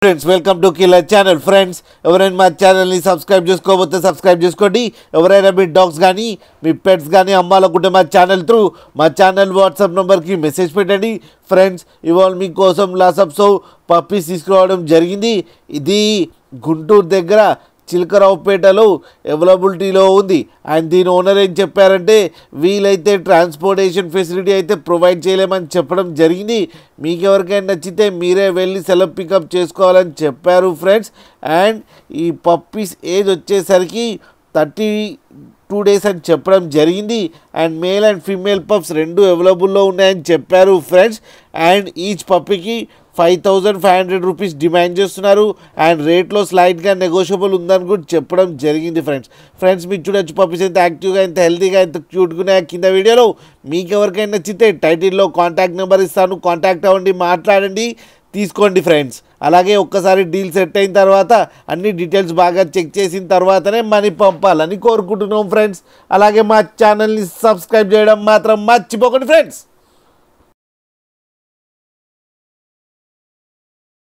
Friends welcome to killer channel. Friends ఎవరైనా మా ఛానల్ని సబ్స్క్రైబ్ చేసుకోకపోతే సబ్స్క్రైబ్ చేసుకోండి. ఎవరైనా మీ డాగ్స్ కానీ మీ పెట్స్ కానీ అమ్మాలనుకుంటే మా ఛానల్ త్రూ మా ఛానల్ వాట్సాప్ నెంబర్కి మెసేజ్ పెట్టండి. ఫ్రెండ్స్ ఇవాళ మీకోసం లాసప్సో పప్పీస్ తీసుకురావడం జరిగింది. ఇది గుంటూరు దగ్గర చిలకరావుపేటలో అవైలబిలిటీలో ఉంది. అండ్ దీని ఓనర్ ఏం చెప్పారంటే వీలైతే ట్రాన్స్పోర్టేషన్ ఫెసిలిటీ అయితే ప్రొవైడ్ చేయలేమని చెప్పడం జరిగింది. మీకు ఎవరికైనా నచ్చితే మీరే వెళ్ళి సెలవు పికప్ చేసుకోవాలని చెప్పారు ఫ్రెండ్స్. అండ్ ఈ పప్పీస్ ఏజ్ వచ్చేసరికి 32 days అని చెప్పడం జరిగింది. And male and female pups రెండు అవైలబుల్లో ఉన్నాయని చెప్పారు ఫ్రెండ్స్. అండ్ ఈచ్ పప్పీకి 5,500 రూపీస్ డిమాండ్ చేస్తున్నారు. అండ్ రేట్లో స్లైడ్గా నెగోషియబుల్ ఉందని కూడా చెప్పడం జరిగింది ఫ్రెండ్స్ మీరు చూడొచ్చు పప్పీస్ ఎంత యాక్టివ్గా, ఎంత హెల్తీగా, ఎంత క్యూట్గా ఉన్నాయి కింద వీడియోలో. మీకు ఎవరికైనా నచ్చితే టైటిల్లో కాంటాక్ట్ నెంబర్ ఇస్తాను, కాంటాక్ట్ అవ్వండి, మాట్లాడండి, తీసుకోండి ఫ్రెండ్స్. అలాగే ఒక్కసారి డీల్ సెట్ అయిన తర్వాత అన్ని డీటెయిల్స్ బాగా చెక్ చేసిన తర్వాతనే మనీ పంపాలని కోరుకుంటున్నాం ఫ్రెండ్స్. అలాగే మా ఛానల్ని సబ్స్క్రైబ్ చేయడం మాత్రం మర్చిపోకండి ఫ్రెండ్స్.